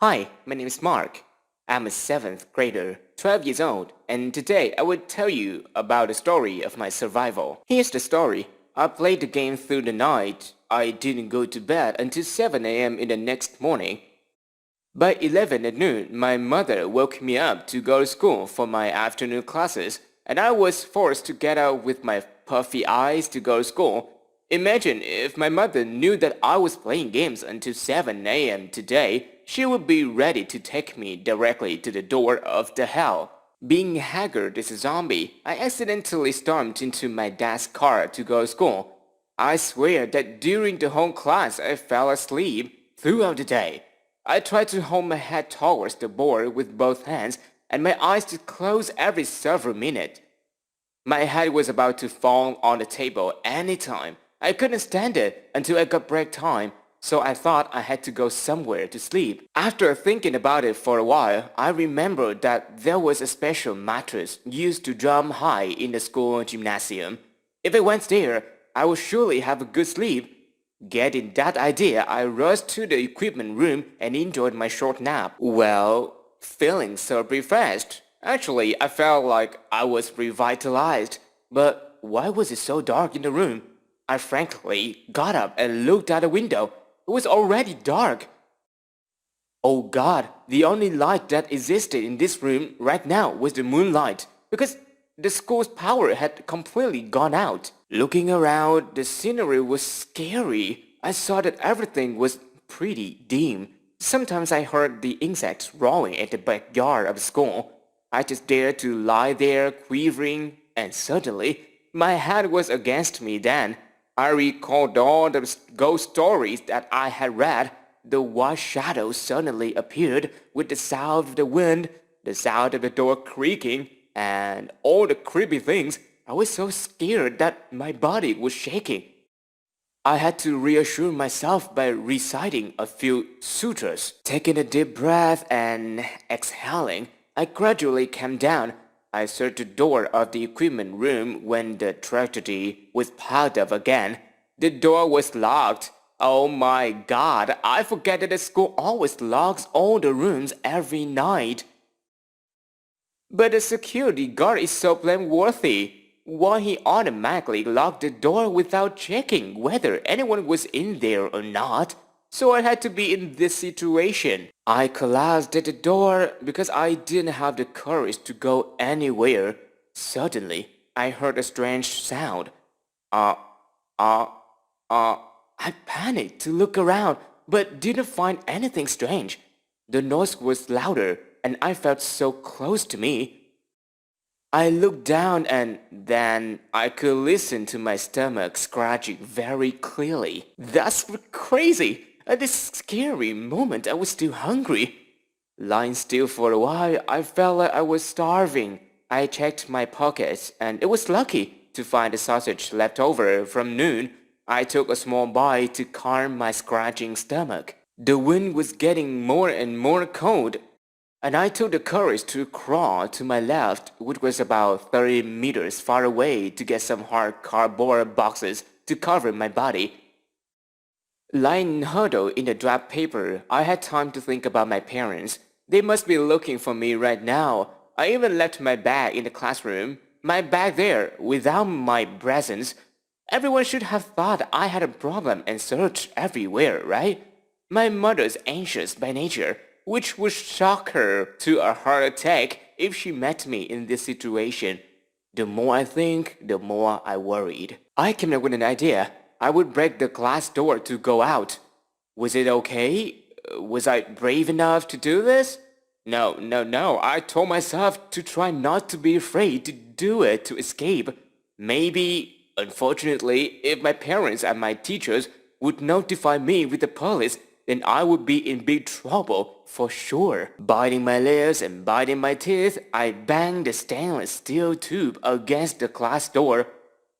Hi, my name is Mark. I'm a 7th grader, 12 years old, and today I will tell you about the story of my survival. Here's the story. I played the game through the night. I didn't go to bed until 7 a.m. in the next morning. By 11 at noon, my mother woke me up to go to school for my afternoon classes, and I was forced to get up with my puffy eyes to go to school. Imagine if my mother knew that I was playing games until 7 a.m. today, she would be ready to take me directly to the door of the hell. Being haggard as a zombie, I accidentally stormed into my dad's car to go to school. I swear that during the whole class I fell asleep throughout the day. I tried to hold my head towards the board with both hands and my eyes to close every several minutes. My head was about to fall on the table any time. I couldn't stand it until I got break time, so I thought I had to go somewhere to sleep. After thinking about it for a while, I remembered that there was a special mattress used to jump high in the school gymnasium. If I went there, I would surely have a good sleep. Getting that idea, I rushed to the equipment room and enjoyed my short nap. Well, feeling so refreshed. Actually, I felt like I was revitalized. But why was it so dark in the room? I frankly got up and looked out the window. It was already dark. Oh God, the only light that existed in this room right now was the moonlight, because the school's power had completely gone out. Looking around, the scenery was scary. I saw that everything was pretty dim. Sometimes I heard the insects roaring at the backyard of the school. I just dared to lie there quivering, and suddenly my head was against me then. I recalled all the ghost stories that I had read. The white shadow suddenly appeared with the sound of the wind, the sound of the door creaking, and all the creepy things. I was so scared that my body was shaking. I had to reassure myself by reciting a few sutras. Taking a deep breath and exhaling, I gradually calmed down. I searched the door of the equipment room when the tragedy was piled up again. The door was locked. Oh my God, I forget that the school always locks all the rooms every night. But the security guard is so blameworthy. Why he automatically locked the door without checking whether anyone was in there or not? So I had to be in this situation. I collapsed at the door because I didn't have the courage to go anywhere. Suddenly, I heard a strange sound. Uh, uh, I panicked to look around, but didn't find anything strange. The noise was louder, and I felt so close to me. I looked down and then I could listen to my stomach scratching very clearly. That's crazy! At this scary moment, I was still hungry. Lying still for a while, I felt like I was starving. I checked my pockets and it was lucky to find a sausage left over from noon. I took a small bite to calm my scratching stomach. The wind was getting more and more cold, and I took the courage to crawl to my left, which was about 30 meters far away, to get some hard cardboard boxes to cover my body. Lying huddled in the draft paper, I had time to think about my parents. They must be looking for me right now. I even left my bag in the classroom. My bag there, without my presence. Everyone should have thought I had a problem and searched everywhere, right? My mother's anxious by nature, which would shock her to a heart attack if she met me in this situation. The more I think, the more I worried. I came up with an idea. I would break the glass door to go out. Was it okay? Was I brave enough to do this? No. I told myself to try not to be afraid to do it to escape. Maybe, unfortunately, if my parents and my teachers would notify me with the police, then I would be in big trouble for sure. Biting my lips and biting my teeth, I banged the stainless steel tube against the glass door.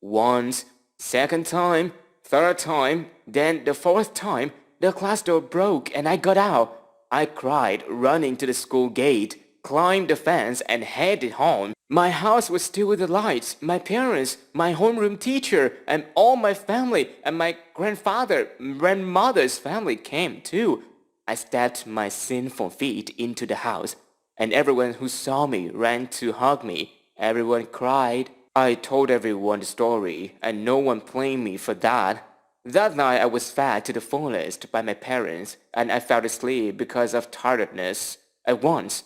Once, second time, third time, then the fourth time, the glass door broke and I got out. I cried, running to the school gate, climbed the fence and headed home. My house was still with the lights. My parents, my homeroom teacher, and all my family and my grandmother's family came too. I stepped my sinful feet into the house, and everyone who saw me ran to hug me. Everyone cried. I told everyone the story, and no one blamed me for that. That night I was fed to the fullest by my parents, and I fell asleep because of tiredness at once.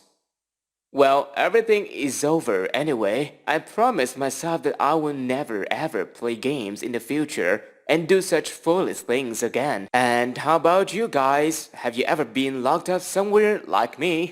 Well, everything is over anyway. I promised myself that I will never ever play games in the future and do such foolish things again. And how about you guys? Have you ever been locked up somewhere like me?